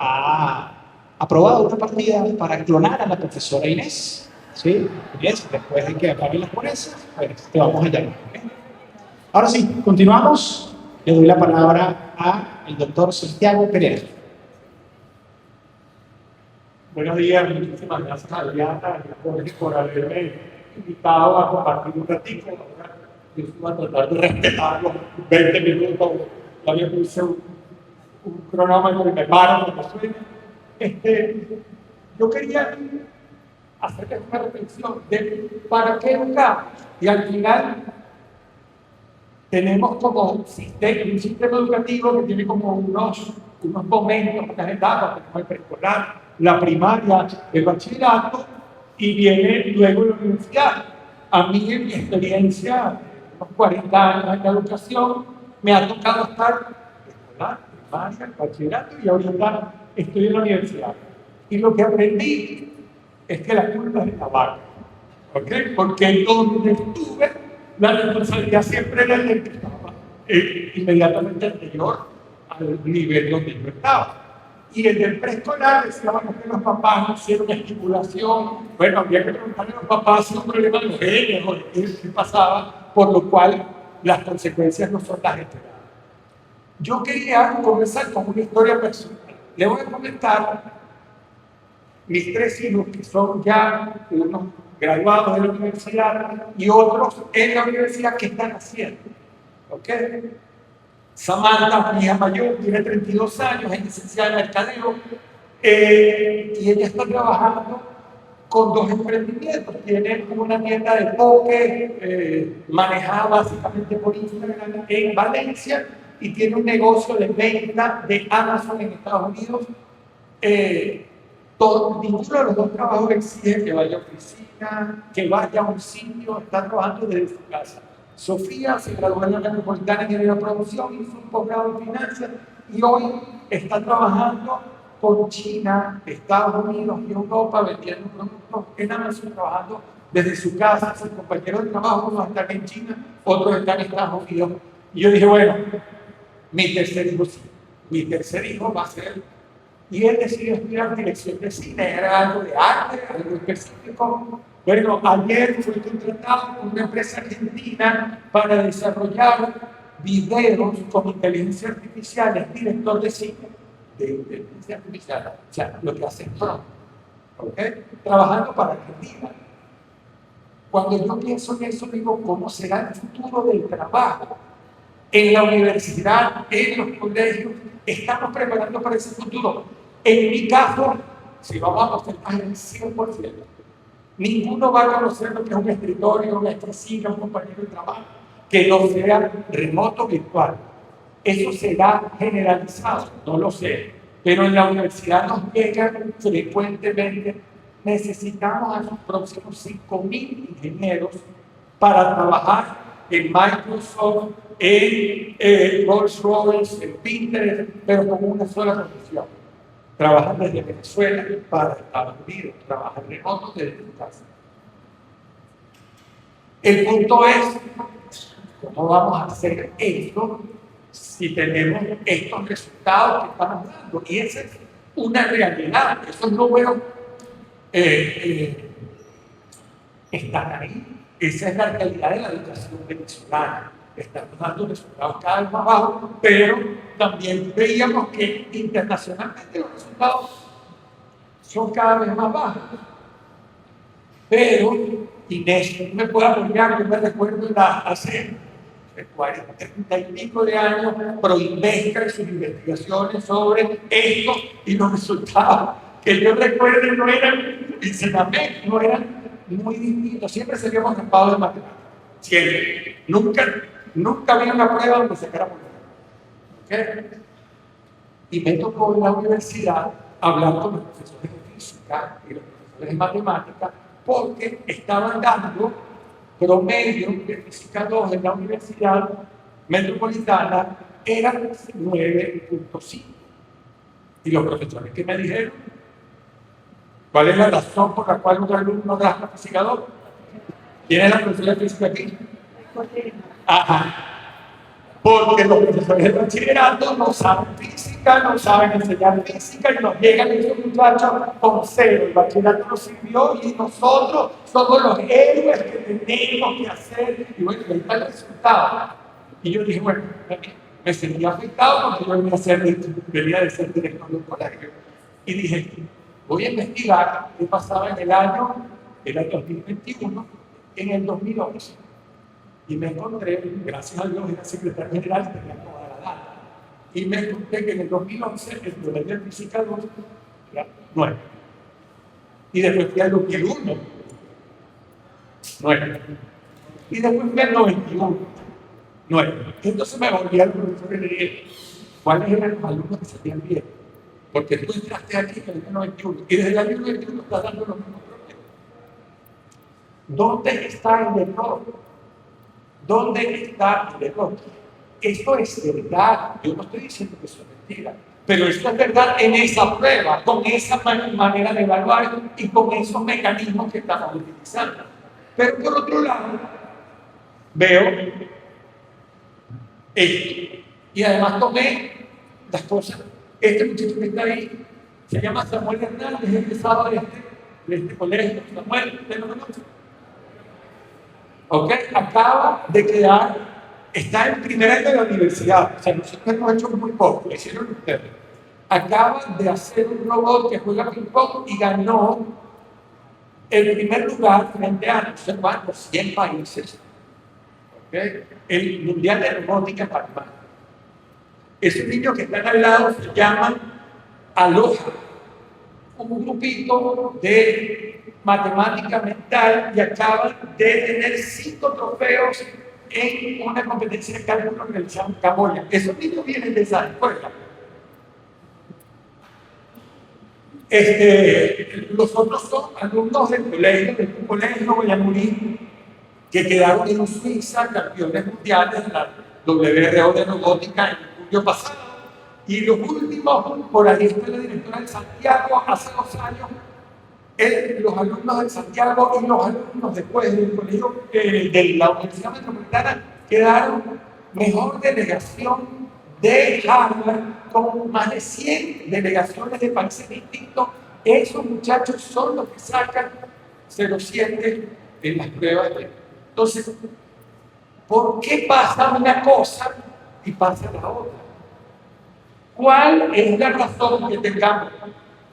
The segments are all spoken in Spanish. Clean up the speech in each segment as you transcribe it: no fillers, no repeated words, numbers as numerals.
ha aprobado una partida para clonar a la profesora Inés. ¿Sí? Inés, después de que apaguen las ponencias, pues te vamos a llamar. ¿Okay? Ahora sí, continuamos. Le doy la palabra al doctor Santiago Pereira. Buenos días, muchísimas gracias a Adriana y a Jorge por haberme invitado a compartir un ratito. Yo voy a tratar de respetar los 20 minutos. Todavía puse un cronómetro y me paro cuando suene. Yo quería hacerles una reflexión de para qué educar. Y al final tenemos como un sistema educativo que tiene como unos momentos, unas etapas, tenemos el preescolar, la primaria, el bachillerato, y viene luego la universidad. A mí, en mi experiencia, unos 40 años en la educación, me ha tocado estar escolar, primaria, el bachillerato, y ahorita estoy en la universidad. Y lo que aprendí es que la culpa es de la vaca, ¿ok? Porque donde estuve, la responsabilidad siempre era del que estaba inmediatamente anterior al nivel donde yo estaba. Y en el preescolar decíamos que los papás no hicieron estimulación. Bueno, había que preguntarle a los papás si un problema de los genes o de qué pasaba, por lo cual las consecuencias no son las esperadas. Yo quería comenzar con una historia personal. Le voy a comentar mis 3 hijos, que son ya unos graduados de la universidad y otros en la universidad, que están haciendo. ¿Ok? Samantha, mi hija mayor, tiene 32 años, es licenciada en mercadeo, y ella está trabajando con 2 emprendimientos. Tiene una tienda de poke manejada básicamente por Instagram en Valencia, y tiene un negocio de venta de Amazon en Estados Unidos. Ninguno de los 2 trabajos exige que vaya a oficina, que vaya a un sitio, está trabajando desde su casa. Sofía se graduó en la Metropolitana en Ingeniería de Producción, hizo un posgrado en Finanzas y hoy está trabajando con China, Estados Unidos y Europa vendiendo productos en Amazon, trabajando desde su casa. Sus compañeros de trabajo, unos están en China, otros están en Estados Unidos. Y yo dije, bueno, mi tercer hijo sí, mi tercer hijo va a ser. Y él decidió estudiar dirección de cine, era algo de arte, algo específico. Bueno, ayer fue contratado por una empresa argentina para desarrollar videos con inteligencia artificial, es director de cine, de inteligencia artificial, o sea, lo que hace pronto, ¿ok? Trabajando para Argentina. Cuando yo pienso en eso, digo, ¿cómo será el futuro del trabajo? En la universidad, en los colegios, estamos preparando para ese futuro. En mi caso, si vamos a porcentaje del 100%, ninguno va a conocer lo que es un escritorio, una oficina, un compañero de trabajo, que no sea remoto virtual. Eso será generalizado, no lo sé, pero en la universidad nos llegan frecuentemente. Necesitamos a los próximos 5.000 ingenieros para trabajar en Microsoft, en Rolls-Royce, en Pinterest, pero con una sola condición: trabajar desde Venezuela para Estados Unidos, trabajar remoto desde tu casa. El punto es, ¿cómo vamos a hacer esto si tenemos estos resultados que estamos dando? Y esa es una realidad. Esos números están ahí. Esa es la realidad de la educación venezolana. Estamos dando resultados cada vez más bajos, pero también veíamos que internacionalmente los resultados son cada vez más bajos. Pero Inés me puede apoyar. Yo me recuerdo hace 40 y pico de años, Proinvesca y sus investigaciones sobre esto, y los resultados que yo recuerdo no eran, y Senamec no eran muy distintos. Siempre seríamos escapados de matemáticas, siempre. Nunca había una prueba donde sacáramos nada. ¿Okay? Y me tocó en la universidad hablar con los profesores de física y los profesores de matemáticas, porque estaban dando promedio de física 2 en la universidad metropolitana era 9.5. Y los profesores que me dijeron, ¿cuál es la razón por la cual un alumno gasta física 2? ¿Quién es la profesora de física aquí? Ajá. Porque los profesores de bachillerato no saben física. física, no saben enseñar física y nos llegan esos muchachos con cero. El bachillerato nos sirvió y nosotros somos los héroes que tenemos que hacer. Y bueno, ahí está el resultado. Y yo dije, bueno, me sentía afectado porque yo venía de ser director de un colegio. Y dije, voy a investigar qué pasaba en el año 2021, en el 2011. Y me encontré, gracias a Dios, era secretario general y tenía toda la data. Y me encontré que en el 2011 el promedio de física 2 era 9. Y después fui al 2001, 9. Y después fui al 91, 9. Entonces me volví al profesor y le dije, ¿cuáles eran los alumnos que salían bien? Porque tú entraste aquí en el año 91 y desde el año 91 estás dando los mismos problemas. ¿Dónde está el error? ¿Dónde está el error? Esto es verdad. Yo no estoy diciendo que eso es mentira, pero esto es verdad en esa prueba, con esa manera de evaluar y con esos mecanismos que estamos utilizando. Pero por otro lado, veo esto. Y además tomé las cosas. Este muchacho que está ahí se llama Samuel Hernández, es egresado de este colegio. Samuel, ¿usted lo conoce? ¿Ok? Acaba de quedar, está en primer año de la universidad. O sea, nosotros hemos hecho muy poco, lo hicieron ustedes. Acaba de hacer un robot que juega ping-pong y ganó el primer lugar frente a no sé cuántos, 100 países. ¿Okay? El Mundial de Robótica en Panamá. Esos niños que están al lado se llaman Aloha, un grupito de matemática mental y acaban de tener 5 trofeos en una competencia de cálculo realizada en Camboya. Esos niños vienen de esa escuela. Los otros son alumnos del colegio Guayamurí, que quedaron en Suiza campeones mundiales de la WRO de robótica en julio pasado. Y los últimos, por ahí está la directora de Santiago, hace 2 años, los alumnos de Santiago y los alumnos después del colegio de la Universidad Metropolitana quedaron mejor delegación de Harvard, con más de 100 delegaciones de países distintos. Esos muchachos son los que sacan 0,7 en las pruebas. Entonces, ¿por qué pasa una cosa y pasa la otra? ¿Cuál es la razón que tengamos?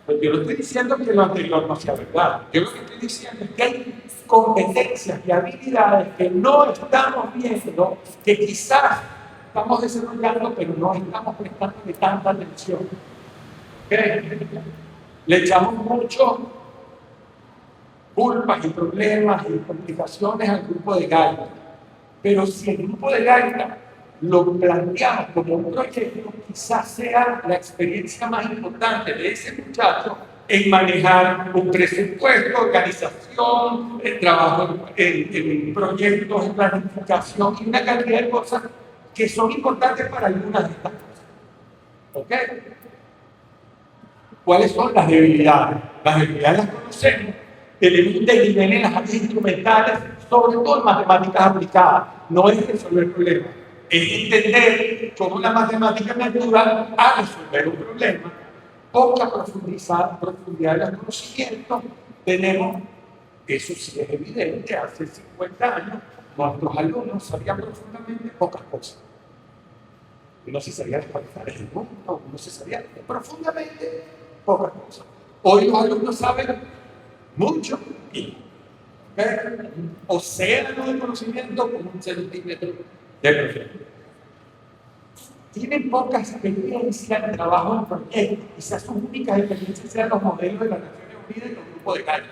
Pues yo no estoy diciendo que lo anterior no sea verdad. Yo lo que estoy diciendo es que hay competencias y habilidades que no estamos viendo, que quizás estamos desarrollando, pero no estamos prestando tanta atención. ¿Okay? Le echamos mucho culpas y problemas y complicaciones al grupo de Gaita. Pero si el grupo de Gaita lo planteamos como un proyecto, quizás sea la experiencia más importante de ese muchacho en manejar un presupuesto, organización, el trabajo en proyectos, en planificación y una cantidad de cosas que son importantes para algunas de estas cosas. ¿Ok? ¿Cuáles son las debilidades? Las debilidades las conocemos. Tenemos un desnivel en las áreas instrumentales, sobre todo en matemáticas aplicadas. No es resolver problemas, es entender cómo la matemática me ayuda a resolver un problema. Poca profundidad de los conocimientos. Tenemos, eso sí es evidente, hace 50 años nuestros alumnos sabían profundamente pocas cosas. Uno se sabía desconectar el mundo, uno se sabía profundamente pocas cosas. Hoy los alumnos saben mucho y un océano de conocimiento con 1 centímetro de profundidad. Tienen poca experiencia en trabajo en proyectos, quizás sus únicas experiencias sean los modelos de las Naciones Unidas y los grupos de Gaita.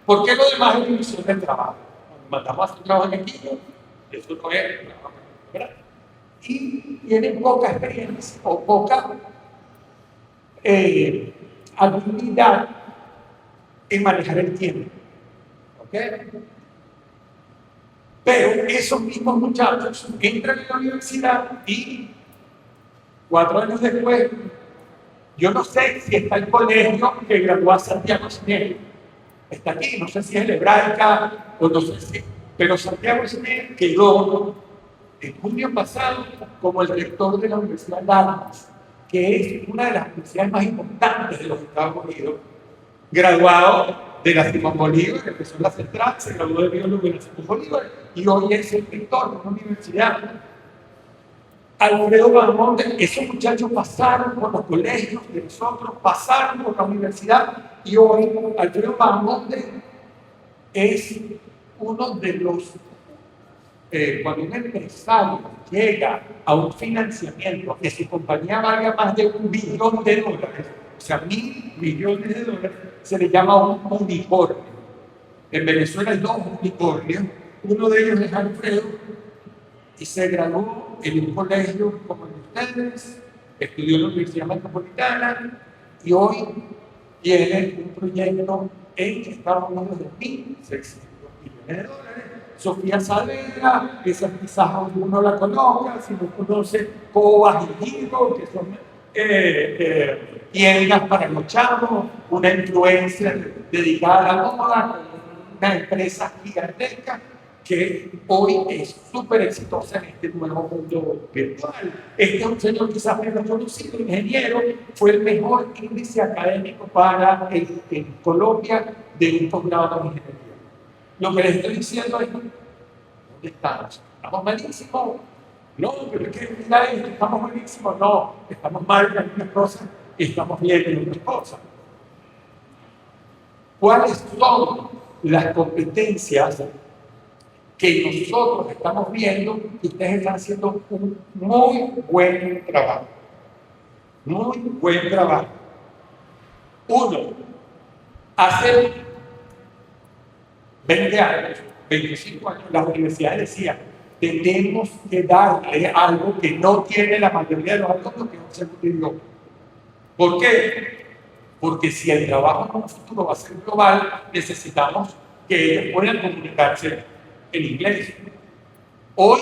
¿Por qué lo demás es división del trabajo? Cuando mandamos a hacer un trabajo en equipo, eso no es trabajo, ¿verdad? Y tienen poca experiencia o poca habilidad en manejar el tiempo. ¿Ok? Pero esos mismos muchachos entran en la universidad y 4 años después, yo no sé si está el colegio que graduó a Santiago Sinel. Está aquí, no sé si es el Hebraica o no sé si. Pero Santiago Sinel quedó en junio pasado como el rector de la Universidad de Dallas, que es una de las universidades más importantes de los Estados Unidos, graduado de la Simón Bolívar, que empezó en la Central, se graduó de biólogo en la Simón Bolívar y hoy es el rector de una universidad. Alfredo Bahamonde, esos muchachos pasaron por los colegios de nosotros, pasaron por la universidad y hoy Alfredo Bahamonde es uno de los, cuando un empresario llega a un financiamiento que su compañía valga más de $1 billón, o sea, $1.000 millones, se le llama un unicornio. En Venezuela hay 2 unicornios, uno de ellos es Alfredo, y se graduó en un colegio como el de ustedes, estudió en la Universidad Metropolitana y hoy tiene un proyecto en Estados Unidos de $1.600 millones. Sofía Saavedra, esa quizás uno la conozca, si no conoce Cobas y Giro, que son tiendas para los chavos, una influencer dedicada a la moda, con una empresa gigantesca que hoy es súper exitosa en este nuevo mundo virtual. Este es un señor quizás menos conocido, ingeniero, fue el mejor índice académico para en Colombia de un posgrado en ingeniería. Lo que les estoy diciendo es, ¿dónde estamos? ¿Estamos malísimos? No, pero es que mira esto, estamos malísimos. No, estamos mal en algunas cosas y estamos bien en otras cosas. ¿Cuáles son las competencias que nosotros estamos viendo que ustedes están haciendo un muy buen trabajo? Muy buen trabajo. Uno, hace 20 años, 25 años, las universidades decían, tenemos que darle algo que no tiene la mayoría de los alumnos, que es un segundo idioma. ¿Por qué? Porque si el trabajo en un futuro va a ser global, necesitamos que ellos puedan comunicarse en inglés. Hoy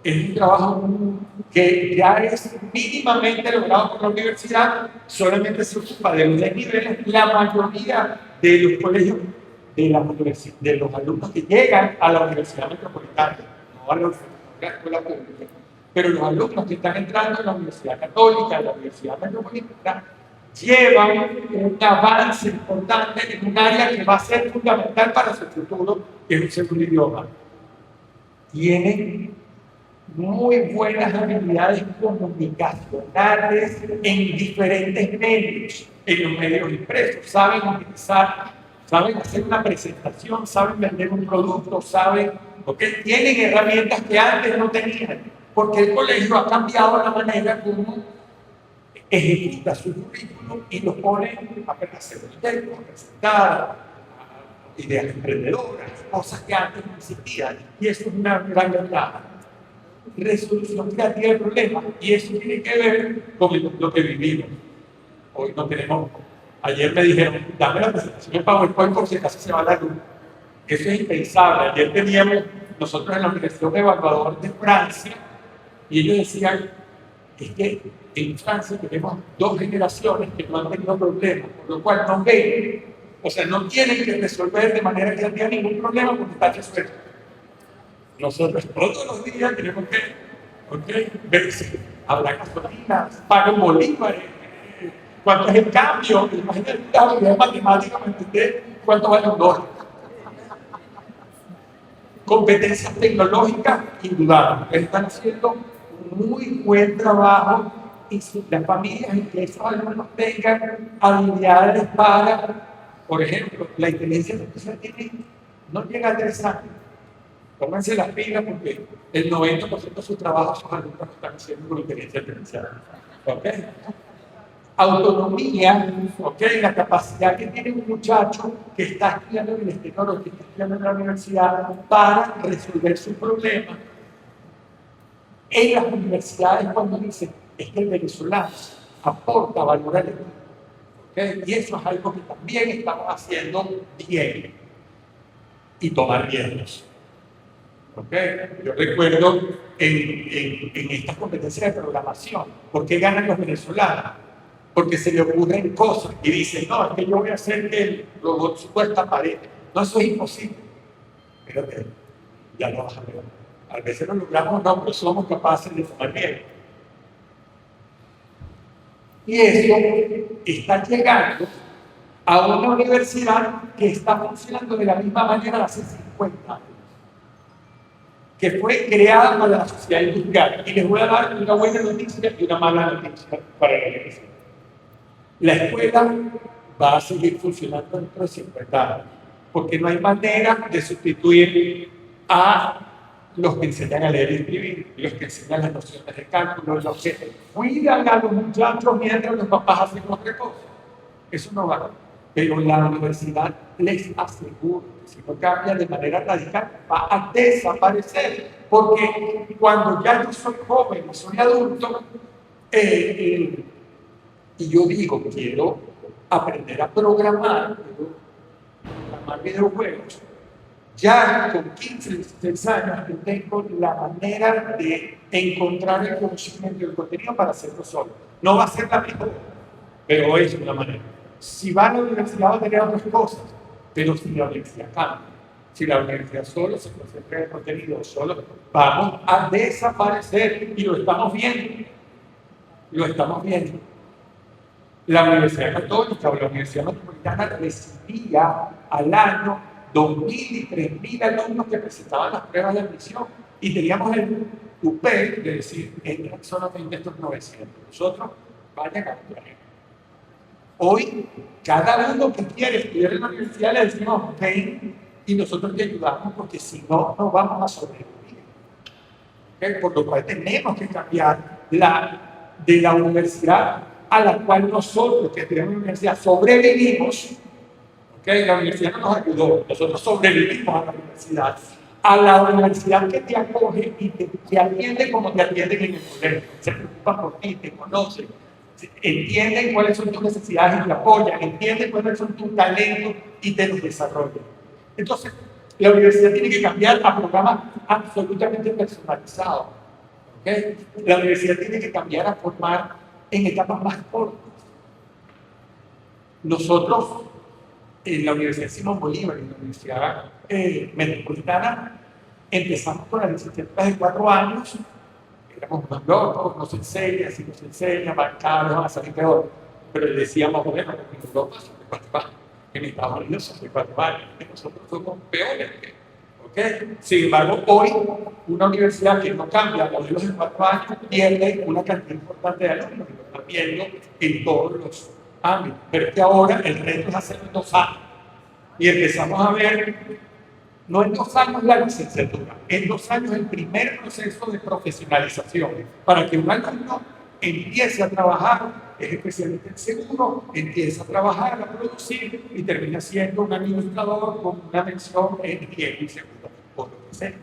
es un trabajo que ya es mínimamente logrado por la universidad, solamente se ocupa de los desniveles. La mayoría de los colegios, de los alumnos que llegan a la Universidad Metropolitana, no a la escuela pública, pero los alumnos que están entrando en la Universidad Católica, en la Universidad Metropolitana, llevan un avance importante en un área que va a ser fundamental para su futuro, que es un segundo idioma. Tienen muy buenas habilidades comunicacionales en diferentes medios, en los medios impresos, saben utilizar, saben hacer una presentación, saben vender un producto, saben, tienen herramientas que antes no tenían, porque el colegio ha cambiado la manera como ejecuta su currículum y lo pone a hacer proyectos, a presentar ideas emprendedoras, cosas que antes no existían, y eso es una gran ventaja. Resolución creativa de problemas, y eso tiene que ver con lo que vivimos. Hoy no tenemos, ayer me dijeron, dame la presentación en PowerPoint por si acaso se va la luz. Eso es impensable. Ayer teníamos nosotros en la Universidad de Evaluador de Francia, y ellos decían, es que en Francia tenemos 2 generaciones que no han tenido problemas, por lo cual no ven, o sea, no tienen que resolver de manera creativa ningún problema porque está resuelto. Nosotros todos los días tenemos que ver si habrá gasolina, pagan bolívares, cuánto es el cambio. Imagínate la habilidad matemática para entender cuánto vale un dólar. Competencias tecnológicas, indudables. Están haciendo un muy buen trabajo y si las familias en que esos alumnos tengan habilidades para, por ejemplo, la inteligencia artificial no llega a 3 años. Pónganse las pilas porque el 90% de sus trabajos sus alumnos están haciendo con inteligencia artificial. ¿Okay? Autonomía, la capacidad que tiene un muchacho que está estudiando en el exterior o que está estudiando en la universidad para resolver su problema. En las universidades, cuando dicen es que el venezolano aporta valor al equipo, y eso es algo que también estamos haciendo bien y tomar riesgos. Yo recuerdo en estas competencias de programación, ¿por qué ganan los venezolanos? Porque se le ocurren cosas y dicen, no, es que yo voy a hacer que el robot suba esta pared. No, eso es imposible. Pero ya lo vas a ver. A veces lo logramos, no, pero somos capaces de tomar bien. Y eso está llegando a una universidad que está funcionando de la misma manera de hace 50 años, que fue creada para la sociedad industrial. Y les voy a dar una buena noticia y una mala noticia para la universidad. La escuela va a seguir funcionando dentro de 50 años, porque no hay manera de sustituir a los que enseñan a leer y escribir, los que enseñan las nociones de cálculo, los que cuidan a los muchachos mientras los papás hacen otra cosa. Eso no va. Pero la universidad les aseguro que si no cambia de manera radical va a desaparecer, porque cuando ya yo soy joven y soy adulto, y yo digo, quiero aprender a programar videojuegos, ya con 15, 16 años yo tengo la manera de encontrar el conocimiento y el contenido para hacerlo solo. No va a ser la mejor, pero es una manera. Si va a la universidad va a tener otras cosas, pero si la universidad cambia, si la universidad solo se concentra en el contenido solo, vamos a desaparecer y lo estamos viendo. Lo estamos viendo. La Universidad Católica o la Universidad Metropolitana recibía al año 2.000 y 3.000 alumnos que presentaban las pruebas de admisión y teníamos el tupé de decir, entran solamente estos 900, nosotros vayan a estudiar. Hoy, cada uno que quiere estudiar en la universidad le decimos, ven y nosotros te ayudamos porque si no, no vamos a sobrevivir. ¿Okay? Por lo cual tenemos que cambiar de la universidad a la cual nosotros que estudiamos en la universidad sobrevivimos. ¿Okay? La universidad no nos ayudó, nosotros sobrevivimos a la universidad. A la universidad que te acoge y te atiende como te atienden en el colegio. Se preocupan por ti, te conocen, entienden cuáles son tus necesidades y te apoyan, entienden cuáles son tus talentos y te los desarrollan. Entonces, la universidad tiene que cambiar a programas absolutamente personalizados. ¿Okay? La universidad tiene que cambiar a formar en etapas más cortas. Nosotros, en la Universidad Simón Bolívar, en la Universidad Metropolitana, empezamos con las licenciaturas de 4 años, éramos más locos, nos enseñan, si nos enseñan, van a salir peor. Pero le decíamos, bueno, en Europa son de 4 años, en Estados Unidos son de 4 años, que nosotros somos peores. ¿Okay? Sin embargo, hoy una universidad que no cambia modelos de 4 años pierde una cantidad importante de alumnos, y lo está viendo en todos los ámbitos. Pero es que ahora el reto es hacerlo en 2 años. Y empezamos a ver, no en 2 años la licenciatura, en 2 años el primer proceso de profesionalización, para que un alumno empiece a trabajar, es especialista en seguro, empieza a trabajar, a producir y termina siendo un administrador con una mención en riesgo y seguro, por lo que sea.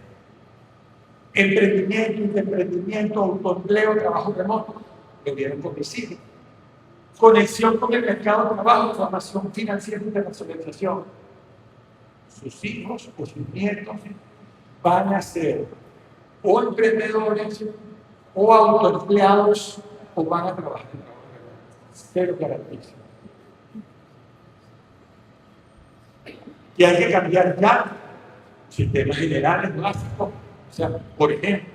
Emprendimiento, intraemprendimiento, autoempleo, trabajo remoto, lo vieron con mis hijos. Conexión con el mercado de trabajo, formación financiera e internacionalización. Sus hijos o sus nietos van a ser o emprendedores o autoempleados o van a trabajar en trabajo remoto. Cero garantiza. Y hay que cambiar ya sistemas generales básicos. O sea, por ejemplo,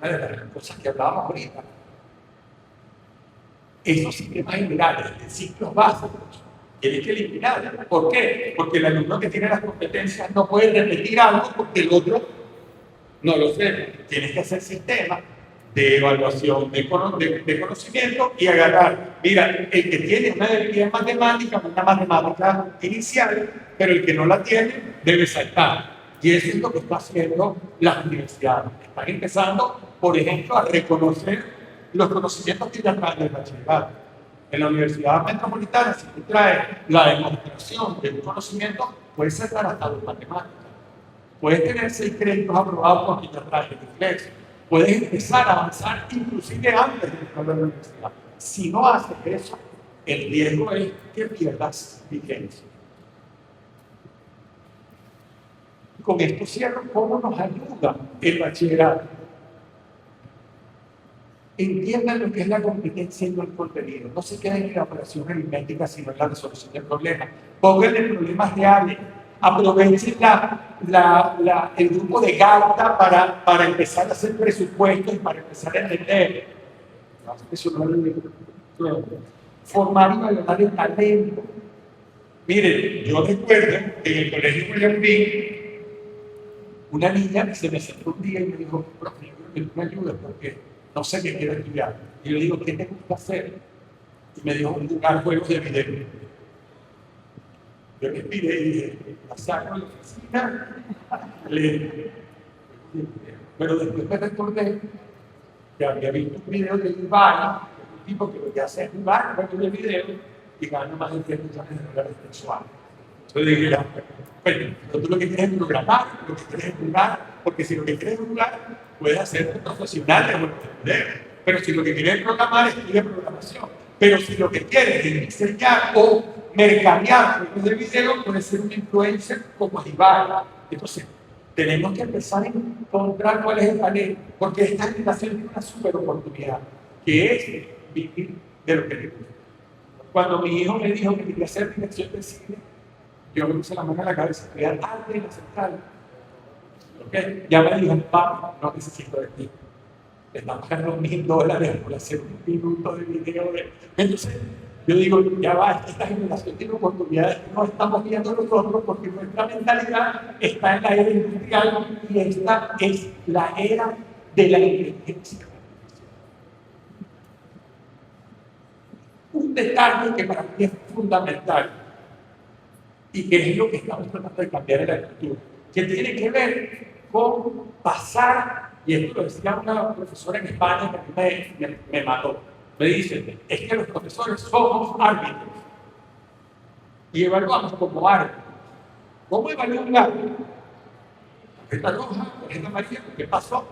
una de las cosas que hablábamos ahorita, esos sistemas generales de ciclos básicos tienen que eliminarlos. ¿Por qué? Porque el alumno que tiene las competencias no puede repetir algo porque el otro no lo sé. Tienes que hacer sistemas de evaluación de conocimiento y agarrar, mira, el que tiene una debilidad matemática, una matemática inicial, pero el que no la tiene debe saltar. Y eso es lo que están haciendo las universidades. Están empezando, por ejemplo, a reconocer los conocimientos que ya traen del bachillerato. En la Universidad Metropolitana, si tú traes la demostración de un conocimiento, puedes sacar hasta 2 matemáticas. Puedes tener 6 créditos aprobados porque ya traes el inglés. Puedes empezar a avanzar inclusive antes de entrar a la universidad. Si no haces eso, el riesgo es que pierdas vigencia. Con esto cierro cómo nos ayuda el bachillerato. Entiendan lo que es la competencia y no el contenido. No se queden en la operación aritmética, sino en la resolución del problema. Pónganle problemas reales. Aprovechen el grupo de Galta para empezar a hacer presupuestos y para empezar a entender. Eso no es Formar y valorar el talento. Mire, yo recuerdo que en el colegio William Pitt, una niña se me sentó un día y me dijo, profe, yo creo que tú me ayudas porque no sé qué quiero estudiar. Y yo le digo, ¿qué te gusta hacer? Y me dijo, jugar juegos de video. Yo le pide y dije, la saco a la oficina, pero después me recordé que había visto un video de Ibai, un tipo que lo que hace es jugar juegos de video y gana más de 10 millones de dólares mensuales. Entonces dije, ya, bueno, tú lo que quieres es programar, lo que quieres es jugar, porque si lo que quieres es jugar, puedes hacerte profesional de juegos de video. Pero si lo que quieres es programar, estudia programación. Pero si lo que quieres es diseñar o mercadear juegos de video, puedes ser un influencer como Ibai. Entonces, tenemos que empezar a encontrar cuál es el talento, porque esta generación tiene una super oportunidad, que es vivir de lo que le gusta. Cuando mi hijo me dijo que quería hacer dirección de cine, yo me puse la mano en la cabeza, crear arte en la central. ¿Okay? Ya me dijo, papá, no necesito de ti. Le están pagando $1,000 por hacer un minuto de video. Entonces, yo digo, ya va, esta generación tiene oportunidades que no estamos viendo nosotros porque nuestra mentalidad está en la era industrial y esta es la era de la inteligencia. Un detalle que para mí es fundamental y que es lo que estamos tratando de cambiar en la cultura, que tiene que ver con pasar, y esto lo decía una profesora en España que a mí me mató. Me dice, es que los profesores somos árbitros y evaluamos como árbitros. ¿Cómo evalúa un árbitro? Tarjeta roja, tarjeta amarilla, ¿qué pasó?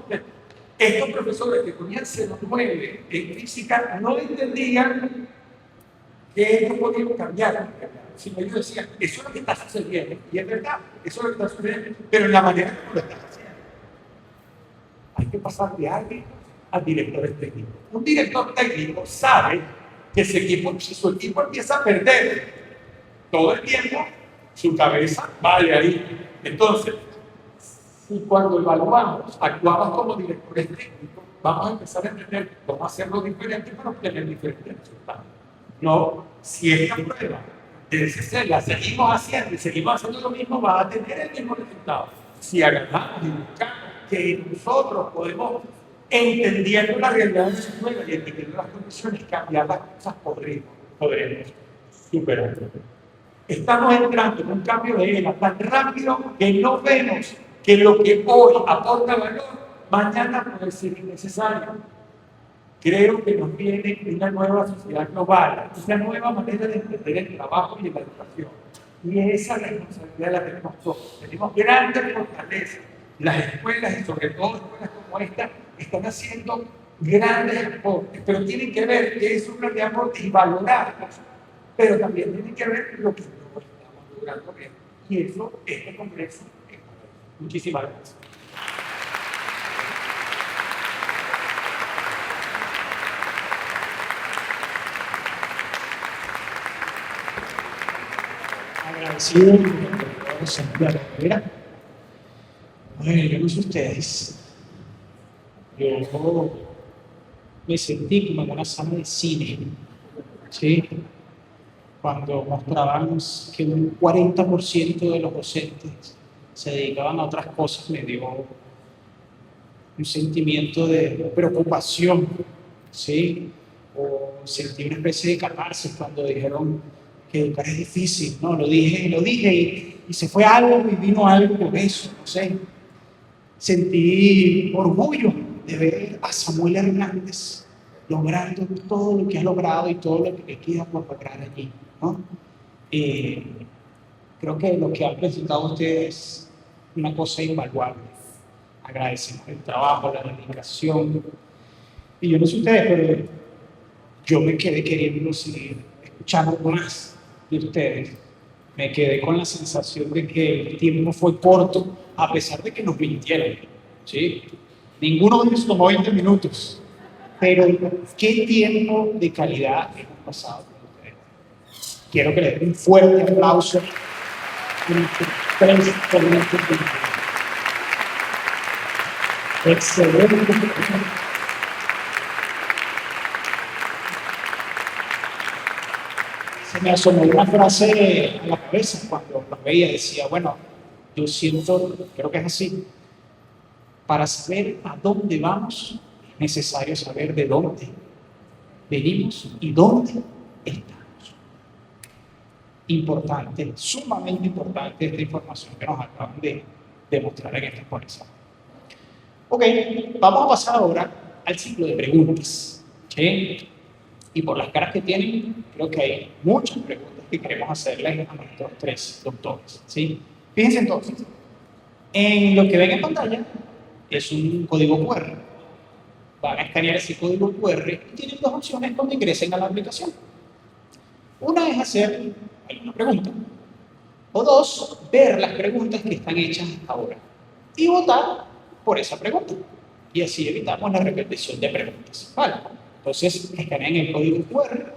Estos profesores que ponían 0,9 en física no entendían que esto podía cambiar. Sino ellos decían, eso es lo que está sucediendo, y es verdad, eso es lo que está sucediendo, pero en la manera como lo están haciendo. Hay que pasar de árbitros a directores técnicos. Un director técnico sabe que si su equipo empieza a perder todo el tiempo, su cabeza vale ahí. Entonces, si cuando evaluamos, actuamos como directores técnicos, vamos a empezar a entender cómo hacerlo diferente para obtener diferentes resultados. No, si esta prueba de DCC la seguimos haciendo y seguimos haciendo lo mismo, va a tener el mismo resultado. Si agarramos y buscamos que nosotros podemos, entendiendo la realidad de Venezuela y entendiendo las condiciones, cambiar las cosas, podremos superarlo. Estamos entrando en un cambio de era tan rápido que no vemos que lo que hoy aporta valor, mañana puede ser innecesario. Creo que nos viene una nueva sociedad global, una nueva manera de entender el trabajo y la educación. Y esa responsabilidad la tenemos todos. Tenemos grandes fortalezas. Las escuelas, y sobre todo escuelas como esta, están haciendo grandes aportes, pero tienen que ver que es un gran aporte y valorarlos, pero también tienen que ver lo que nosotros estamos logrando ver. Y eso, este congreso, es muchísimas gracias. Agradecido por Santiago Rivera. Bueno, yo no sé ustedes. Yo me sentí como en una sala de cine, ¿sí? Cuando mostraban que un 40% de los docentes se dedicaban a otras cosas, me dio un sentimiento de preocupación, ¿sí? O sentí una especie de catarsis cuando dijeron que educar es difícil, ¿no? Lo dije y se fue algo y vino algo con eso, no sé. Sentí orgullo de ver a Samuel Hernández logrando todo lo que ha logrado y todo lo que le queda por lograr allí, ¿no? Creo que lo que han presentado ustedes es una cosa invaluable. Agradecemos el trabajo, la dedicación. Y yo no sé ustedes, pero yo me quedé queriendo seguir escuchando más de ustedes. Me quedé con la sensación de que el tiempo fue corto, a pesar de que nos mintieron, ¿sí? Ninguno de ellos tomó 20 minutos. Pero qué tiempo de calidad hemos pasado con ustedes. Quiero que les den un fuerte aplauso. Excelente. me asomó una frase a la cabeza cuando lo veía. Decía, bueno, yo siento, creo que es así. Para saber a dónde vamos, es necesario saber de dónde venimos y dónde estamos. Importante, sumamente importante esta información que nos acaban de demostrar en esta exposición. Ok, vamos a pasar ahora al ciclo de preguntas. ¿Sí? Y por las caras que tienen, creo que hay muchas preguntas que queremos hacerles a nuestros tres doctores. ¿Sí? Fíjense entonces, en lo que ven en pantalla es un código QR. Van a escanear ese código QR y tienen dos opciones donde ingresen a la aplicación. Una es hacer alguna pregunta, o dos, ver las preguntas que están hechas hasta ahora y votar por esa pregunta. Y así evitamos la repetición de preguntas. ¿Vale? Entonces, escaneen el código QR,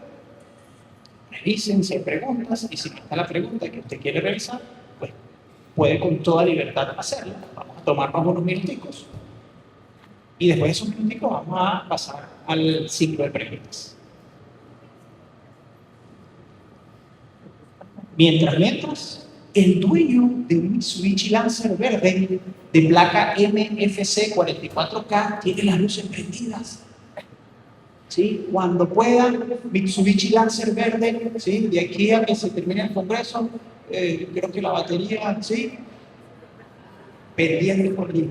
revisen si hay preguntas y si no está la pregunta que usted quiere revisar, pues puede con toda libertad hacerla. Vamos a tomarnos unos minuticos y después de esos minuticos vamos a pasar al ciclo de preguntas. Mientras, el dueño de un Mitsubishi Lancer verde de placa MFC 44K tiene las luces prendidas. ¿Sí? Cuando puedan, Mitsubishi Lancer verde, ¿sí? De aquí a que se termine el congreso, creo que la batería, ¿sí? Pendiente por día.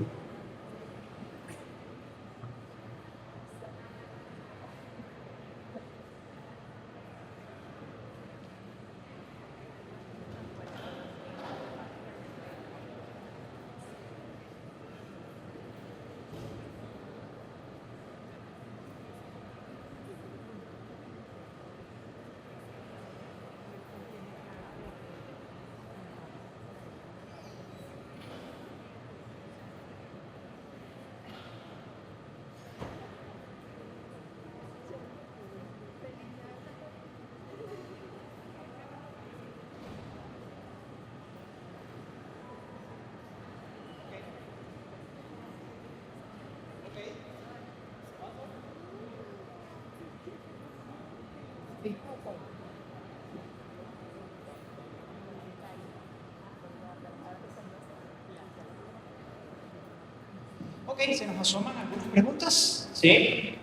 Ok, se nos asoman algunas preguntas. ¿Sí?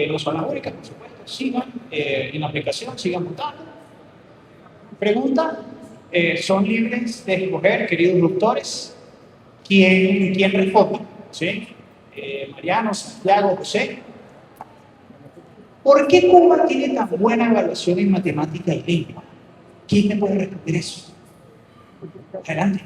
No son las únicas, por supuesto. Sigan en la aplicación, sigan votando. Pregunta, son libres de escoger, queridos doctores, quién responde. ¿Sí? Mariano, Santiago, José. ¿Por qué Cuba tiene tan buena evaluación en matemática y lengua? ¿Quién me puede responder eso? Adelante.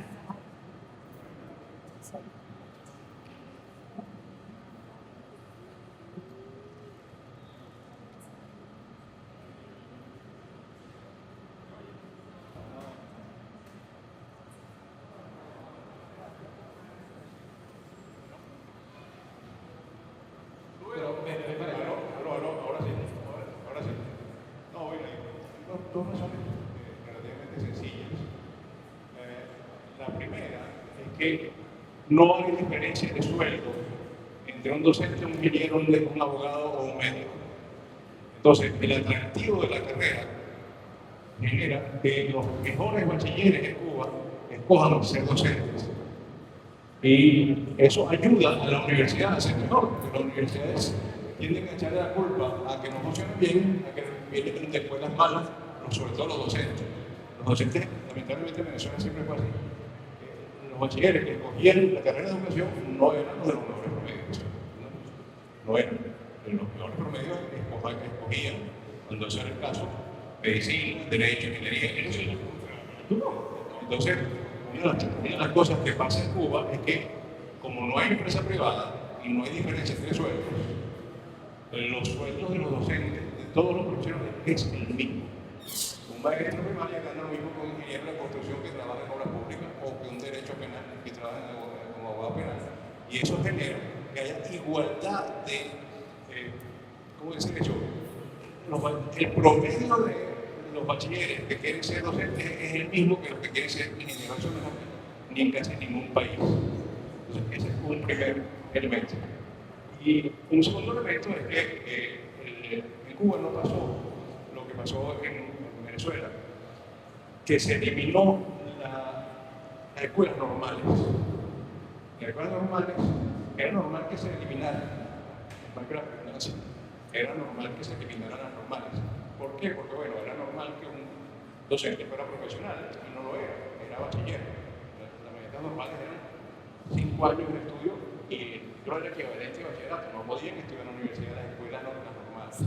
Dos razones relativamente sencillas. La primera es que no hay diferencia de sueldo entre un docente, un ingeniero, un abogado o un médico. Entonces, el atractivo de la carrera genera que los mejores bachilleres en Cuba escojan ser docentes. Y eso ayuda a la universidad a ser mejor, porque las universidades tienden a echarle la culpa a que no funcionen bien, a que vienen de escuelas malas, sobre todo los docentes. Los docentes, lamentablemente en Venezuela siempre fue así. Los bachilleres que escogían la carrera de educación no eran los de los mejores promedios. No eran. Los mejores promedios escogían, cuando eso era el caso, medicina, derecho, ingeniería, eso es Entonces, una de las cosas que pasa en Cuba es que, como no hay empresa privada y no hay diferencia entre sueldos, los sueldos de los docentes, de todos los profesionales, es el mismo. Un maestro primario gana lo mismo que un ingeniero de construcción que trabaja en obras públicas o que un derecho penal que trabaja como abogado penal. Y eso genera que haya igualdad de, ¿cómo decir eso? El promedio de los bachilleres que quieren ser docentes es el mismo que los que quieren ser ingenieros. Eso no es ni en casi ningún país. Entonces, ese es un primer elemento. Y un segundo elemento es que en Cuba no pasó lo que pasó en Venezuela, que se eliminó las escuelas normales. Las escuelas normales, era normal que se eliminaran, era normal que se eliminaran las normales. ¿Por qué? Porque bueno, era normal que un docente fuera profesional, y no lo era bachiller. Las maestras normales eran 5 años de estudio y yo era equivalente a bachillerato, no podían estudiar en la universidad, las escuelas normales.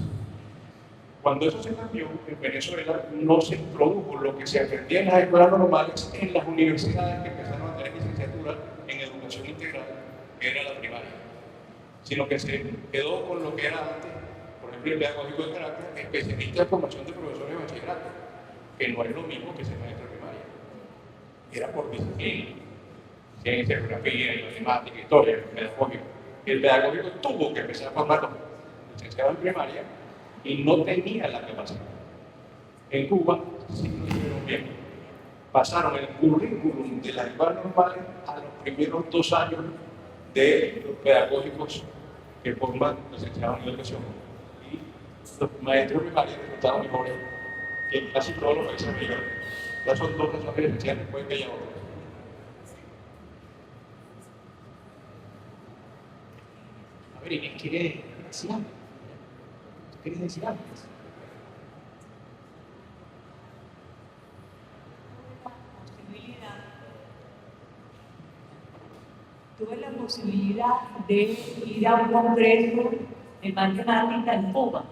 Cuando eso se cambió, en Venezuela no se introdujo lo que se aprendía en las escuelas normales en las universidades que empezaron a tener licenciatura en educación integral, que era la primaria, sino que se quedó con lo que era antes, por ejemplo, el pedagógico de Caracas, especialista en formación de profesores de bachillerato, que no es lo mismo que ser maestro de primaria. Era por disciplina, ciencia, geografía, matemática, historia, pedagógico. El pedagógico tuvo que empezar a formar los licenciados en primaria y no tenía la capacidad. En Cuba sí lo hicieron bien. Pasaron el currículum de las escuelas normales a los primeros 2 años de los pedagógicos que forman licenciados en educación. Y los maestros primarios resultaron mejores que casi todos los países americanos. Ya son 2 razones esenciales, puede que haya otras. A ver, Inés, ¿quiere decir algo? ¿Quieres decir algo? Tuve la posibilidad de ir a un congreso de matemática en Cuba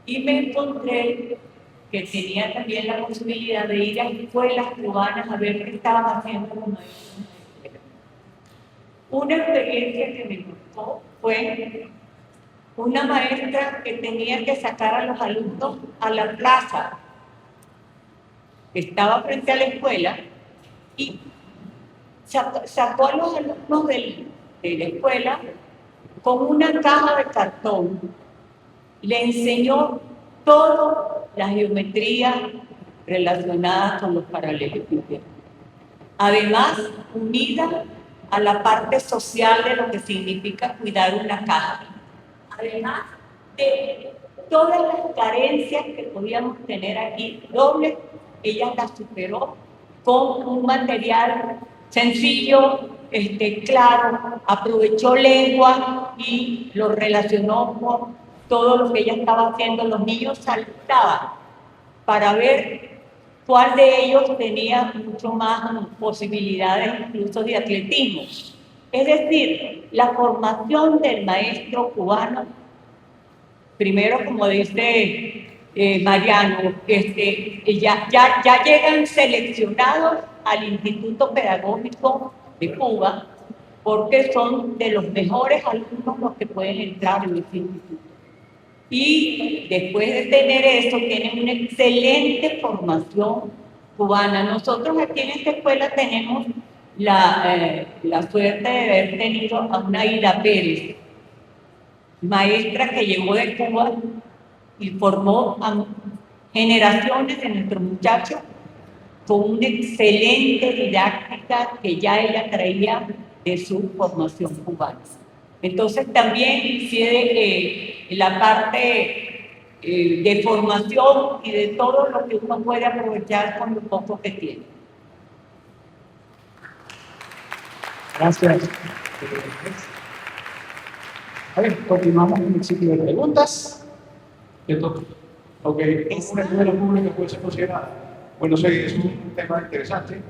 y me encontré que tenía también la posibilidad de ir a escuelas cubanas a ver qué estaban haciendo los maestros. Una experiencia que me gustó fue una maestra que tenía que sacar a los alumnos a la plaza. Estaba frente a la escuela y sacó a los alumnos de la escuela con una caja de cartón. Le enseñó todas las geometrías relacionadas con los paralelepípedos. Además, unida a la parte social de lo que significa cuidar una caja. Además de todas las carencias que podíamos tener aquí, doble, ella las superó con un material sencillo, claro, aprovechó lengua y lo relacionó con todo lo que ella estaba haciendo. Los niños saltaban para ver cuál de ellos tenía mucho más posibilidades incluso de atletismo. Es decir, la formación del maestro cubano, primero, como dice Mariano, ya llegan seleccionados al Instituto Pedagógico de Cuba porque son de los mejores alumnos los que pueden entrar en ese instituto. Y después de tener eso, tienen una excelente formación cubana. Nosotros aquí en esta escuela tenemos la suerte de haber tenido a una Ida Pérez, maestra que llegó de Cuba y formó a generaciones de nuestros muchachos con una excelente didáctica que ya ella traía de su formación cubana. Entonces también incide la parte de formación y de todo lo que uno puede aprovechar con lo poco que tiene. Gracias. A ver, continuamos con el ciclo de preguntas. ¿Qué toca? Ok, una escuela pública puede ser considerada. Bueno, sí, es un tema interesante.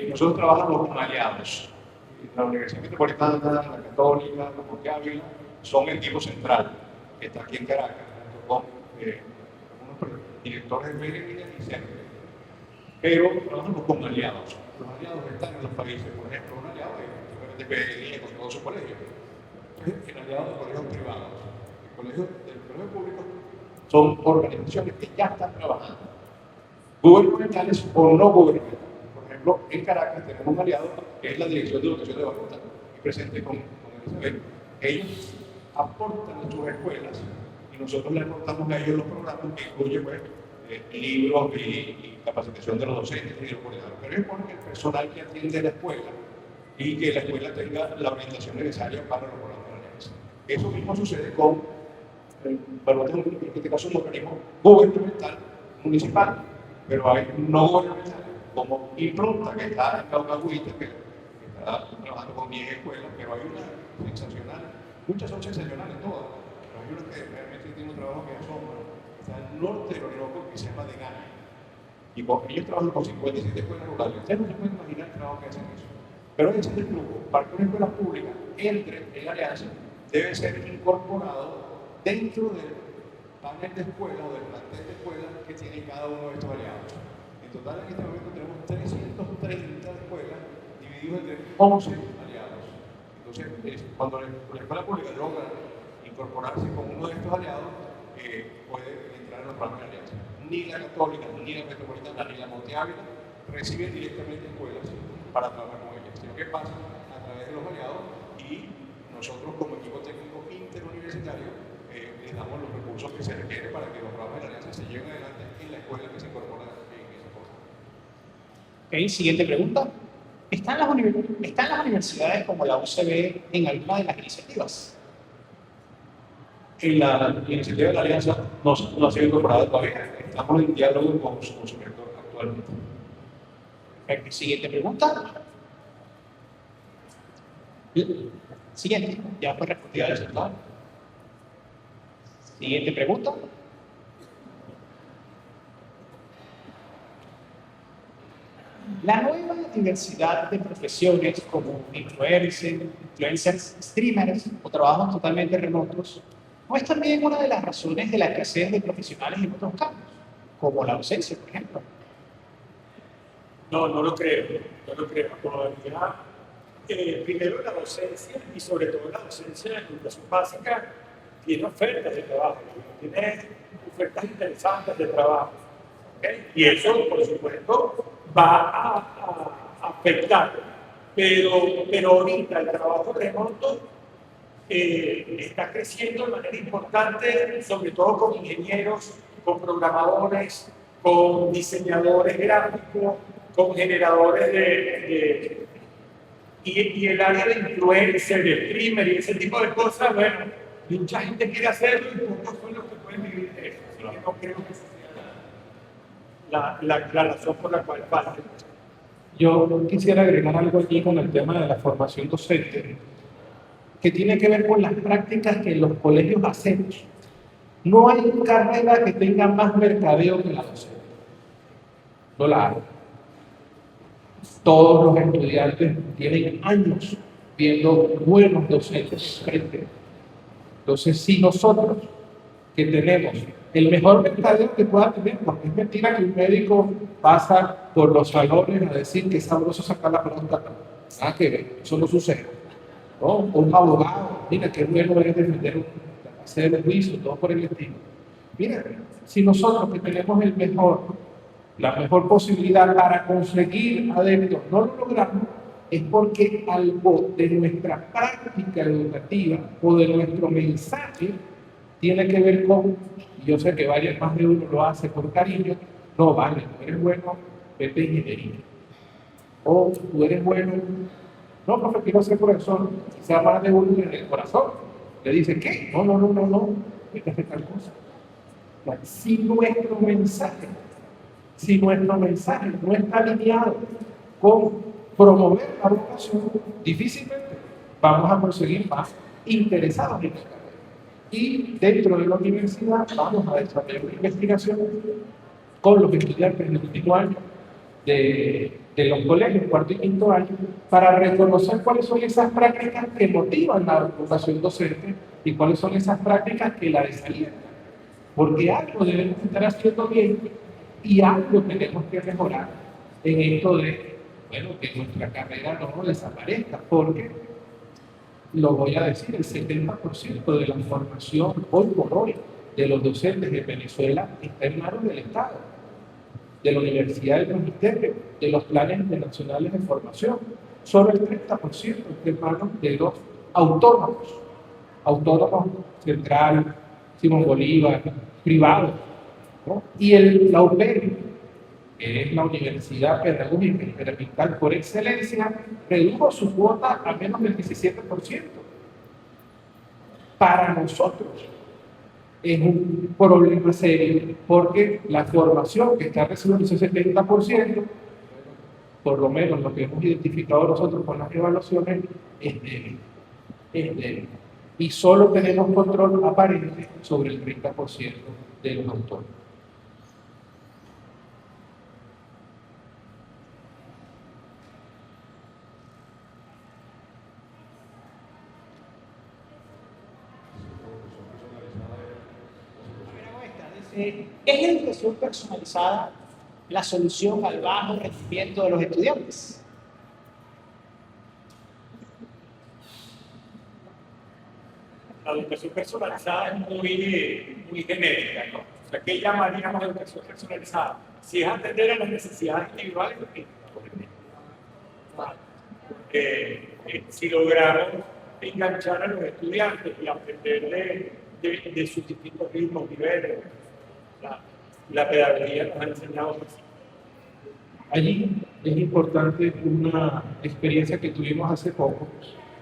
Nosotros trabajamos con aliados. La Universidad Metropolitana, la Católica, la Jorge Ávila, son el equipo central, que está aquí en Caracas, con algunos directores de Mérida y Centro. Pero trabajamos con aliados. Los aliados están en los países, por ejemplo, un aliado de PDI con todos sus colegios. El aliado de colegios privados. El colegio público son organizaciones que ya están trabajando, gubernamentales o no gubernamentales. Por ejemplo, en Caracas tenemos un aliado que es la Dirección de Educación de Bogotá, presente con Elizabeth. Ellos aportan a sus escuelas y nosotros le aportamos a ellos los programas que incluyen pues, libros y capacitación de los docentes y de los coordinadores. Pero es porque el personal que atiende la escuela y que la escuela tenga la orientación necesaria para los programas de la alianza. Eso mismo sucede con, en este caso, un organismo gubernamental municipal. pero hay no gubernamentales, como Impronta, que está en Caucahuita, que está trabajando con 10 escuelas, pero hay una sensacional, muchas son sensacionales todas, pero hay una que realmente tiene un trabajo que asombra, está al norte de Orinoco, que se llama Denali. Y ellos trabajan con 57 escuelas rurales. Ustedes no se pueden imaginar el trabajo que hacen eso. Pero ese es el truco. Para que una escuela pública entre en alianza, debe ser incorporado dentro del panel de escuelas o del plantel de escuelas que tiene cada uno de estos aliados. En total, en este momento tenemos 330 escuelas divididos entre 11 aliados. Entonces, cuando la escuela pública logra incorporarse con uno de estos aliados, puede entrar en los programas de alianza. Ni la Católica, ni la Metropolitana, ni la Monte Ávila reciben directamente escuelas para trabajar con ellas, sino que pasan a través de los aliados y nosotros como equipo técnico interuniversitario les damos los recursos que se requieren para que los programas de alianza se lleven adelante en la escuela que se incorpora en esa forma. Ok, siguiente pregunta. ¿Están las universidades como la UCB en alguna de las iniciativas? En la iniciativa de la alianza no se ha incorporado todavía. Estamos en diálogo con su rector actualmente. Perfecto. Siguiente pregunta. Siguiente. Ya fue respondida el sector. Siguiente pregunta. La nueva diversidad de profesiones como influencers, streamers o trabajos totalmente remotos ¿no es también una de las razones de la escasez de profesionales en otros campos, como la docencia, por ejemplo? No, no lo creo. Todavía, primero la docencia y sobre todo la docencia de educación básica tiene ofertas de trabajo, tiene ofertas interesantes de trabajo. ¿Okay? Y eso, por supuesto, va a afectar. Pero ahorita el trabajo remoto está creciendo de manera importante, sobre todo con ingenieros, con programadores, con diseñadores gráficos, con generadores y el área de influencer, de streamer y ese tipo de cosas, bueno, mucha gente quiere hacerlo y pocos son los que pueden vivir de eso. Así que no creo que esa sea la razón por la cual falta. Yo quisiera agregar algo aquí con el tema de la formación docente, que tiene que ver con las prácticas que en los colegios hacemos. No hay carrera que tenga más mercadeo que la docente. No la hay. Todos los estudiantes tienen años viendo buenos docentes frente. Entonces, si nosotros que tenemos el mejor mercadeo que pueda tener, porque es mentira que un médico pasa por los salones a decir que es sabroso sacar la próstata. Nada que ver, eso no sucede. ¿No? O un abogado, mira qué bueno es defender hacer el juicio, todo por el estilo. Mira, si nosotros que tenemos la mejor posibilidad para conseguir adeptos no lo logramos, es porque algo de nuestra práctica educativa o de nuestro mensaje tiene que ver con, y yo sé que más de uno lo hace por cariño, no vale, tú eres bueno, vete a ingeniería. O tú eres bueno, no, profe, quiero ser profesor, quizá más de uno en el corazón. Le dice, ¿qué? No, vete a hacer tal cosa. Si nuestro mensaje no está alineado con promover la vocación, difícilmente vamos a conseguir más interesados en la carrera. Y dentro de la universidad vamos a desarrollar una investigación con los estudiantes del último año de los colegios, cuarto y quinto año, para reconocer cuáles son esas prácticas que motivan la vocación docente y cuáles son esas prácticas que la desalientan. Porque algo debemos estar haciendo bien y algo tenemos que mejorar en esto de, bueno, que nuestra carrera no desaparezca, porque, lo voy a decir, el 70% de la formación hoy por hoy de los docentes de Venezuela está en manos del Estado, de la Universidad del Magisterio, de los planes internacionales de formación. Solo el 30% está en manos de los autónomos Central, Simón Bolívar, privados, ¿no? Y la UPED, que es la Universidad Pedagógica Experimental por excelencia, redujo su cuota a menos del 17%. Para nosotros, es un problema serio, porque la formación que está recibiendo ese 70%, por lo menos lo que hemos identificado nosotros con las evaluaciones, es débil. Es débil. Y solo tenemos control aparente sobre el 30% de los autores. ¿Es educación personalizada la solución al bajo rendimiento de los estudiantes? La educación personalizada es muy genérica, ¿no? O sea, ¿qué llamaríamos educación personalizada? Si es atender a las necesidades individuales, si logramos enganchar a los estudiantes y aprender de sus distintos ritmos, niveles, la pedagogía nos ha enseñado así. Allí es importante una experiencia que tuvimos hace poco.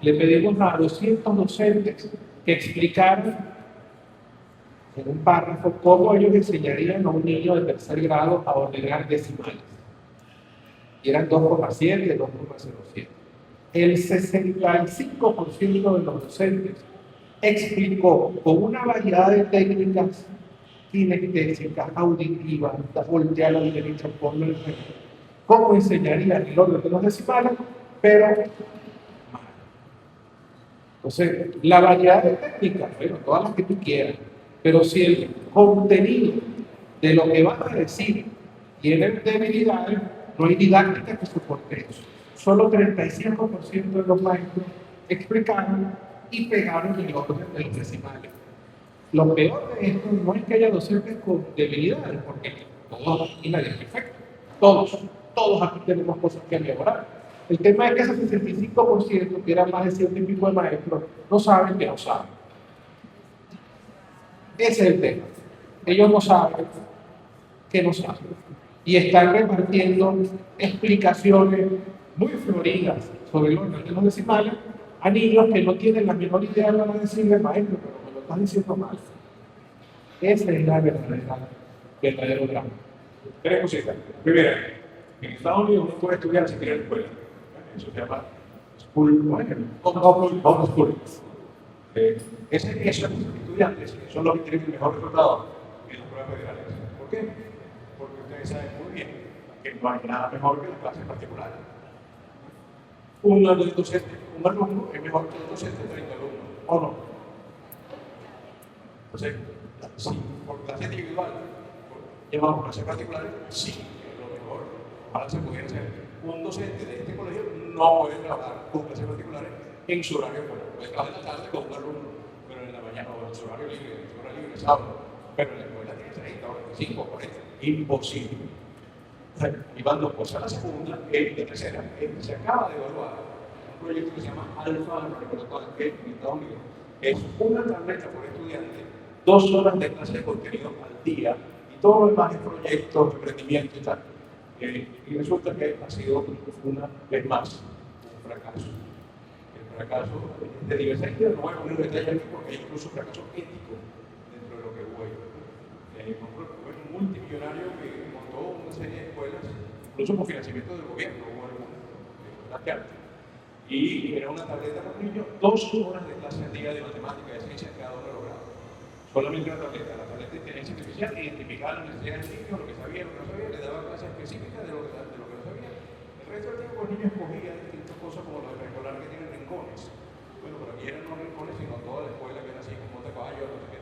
Le pedimos a 200 docentes que explicaran en un párrafo cómo ellos enseñarían a un niño de tercer grado a ordenar decimales. Y eran 2,7, 2,07. El 65% de los docentes explicó con una variedad de técnicas kinestésicas, auditivas, voltear la derecha, ponlo en frente, cómo enseñarían el orden de los decimales, pero mal. Entonces, la variedad de técnicas, bueno, todas las que tú quieras, pero si el contenido de lo que vas a decir tiene debilidades, no hay didáctica que soporte eso. Solo 35% de los maestros explicaron y pegaron el orden de los decimales. Lo peor de esto no es que haya docentes con debilidades, porque todos aquí nadie es perfecto. Todos aquí tenemos cosas que mejorar. El tema es que ese 65%, que eran más de 100 y pico de maestros, no saben que no saben. Ese es el tema. Ellos no saben que no saben. Y están repartiendo explicaciones muy floridas sobre el orden de los decimales a niños que no tienen la menor idea de lo que decirle maestro, pero me lo están diciendo mal. Ese es la verdadero drama. Tres cositas. Primera, en Estados Unidos uno puede estudiar sin ir a la escuela. Eso se llama homeschooling. Esos estudiantes son los que tienen el mejor resultado en las pruebas federales. ¿Por qué? Porque ustedes saben muy bien que no hay nada mejor que las clases particulares. Un alumno es mejor que un docente de 30 alumnos, ¿o no? Entonces, sí, por clase individual, llevamos clases particulares, sí, es lo mejor. Ojalá se pudiera hacer. Un docente de este colegio no puede trabajar con clases particulares en su horario escolar. Puede trabajar en la tarde con un alumno, pero en la mañana o en su horario libre, en su hora libre, sábado. Pero en la escuela tiene 30, 45, 40. Imposible. Y van dos cosas. La segunda, de tercera, se acaba de evaluar un proyecto que se llama Alfa, no recuerdo cuál, que en Estados Unidos es una tableta por estudiante, 2 horas de clase de contenido al día y todo lo demás es proyectos, emprendimiento y tal. Y resulta que ha sido una vez más un fracaso. El fracaso de diversidad, no voy a poner detalle aquí porque hay incluso fracaso ético dentro de lo que hubo ahí. Un multimillonario que montó una serie de escuelas, incluso con financiamiento del gobierno, hubo algunas, y era una tableta para niños, 2 horas de clase al día de matemática, de ciencia, cada uno logrado. Solamente una tableta. La tableta de inteligencia artificial identificaba las necesidades del niño, lo que sabía, lo que no sabía, le daba clases específicas de lo que no sabía. El resto del tiempo los niños escogían distintas cosas como los de preescolar que tienen rincones. Bueno, pero aquí eran no rincones, sino toda la escuela que era así, como de caballo, no sé qué.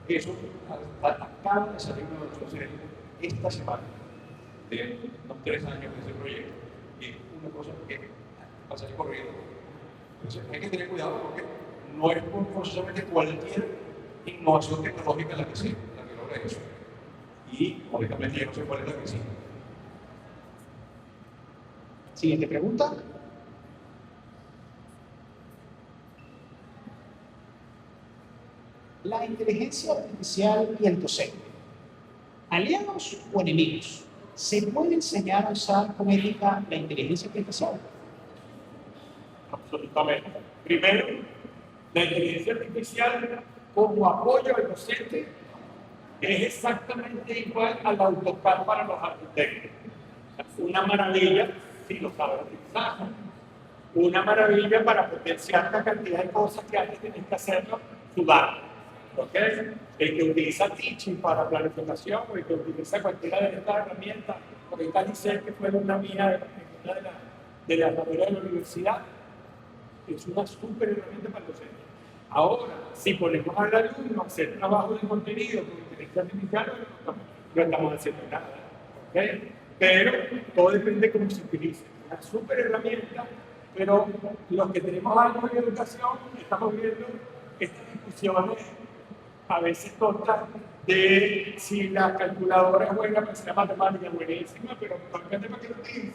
Eso acaba de salir una evaluación esta semana de los 3 años de ese proyecto. Y una cosa que va a salir corriendo. Entonces hay que tener cuidado porque no es forzosamente cualquier innovación tecnológica la que sí, la que logra eso. Y honestamente yo no sé cuál es la que sí. Siguiente pregunta. La inteligencia artificial y el docente, ¿aliados o enemigos? ¿Se puede enseñar a usar con ética la inteligencia artificial? Absolutamente. Primero, la inteligencia artificial como apoyo al docente es exactamente igual al AutoCAD para los arquitectos. Una maravilla si lo sabes utilizar. Una maravilla para potenciar la cantidad de cosas que antes tenías que hacerlo sudar. ¿Okay? El que utiliza Teaching para planificación o el que utiliza cualquiera de estas herramientas, porque está dice que fue una mía de las carreras de la universidad, es una súper herramienta para el docente. Ahora, si ponemos al alumno a hacer trabajo de contenido con inteligencia artificial, no estamos haciendo nada. ¿Okay? Pero todo depende de cómo se utilice. Una súper herramienta, pero los que tenemos algo en educación estamos viendo estas discusiones a veces tontas de si la calculadora es buena, pues la matemática es buenísima, pero depende para qué lo utilices.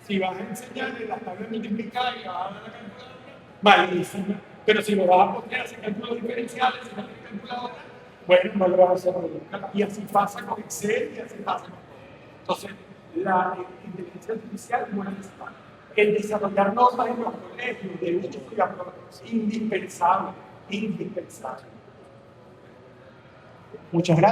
Si vas a enseñarle las tablas multiplicadas y vas a dar la calculadora, malísima. Pero si lo vas a poner a hacer cálculos diferenciales y no tienes calculadora, bueno, no lo vas a hacer nunca. Y así pasa con Excel y así pasa con todo. Entonces, la inteligencia artificial es muy necesaria. El desarrollar normas en los colegios de uso y aprobación es indispensable, indispensable. Muchas gracias.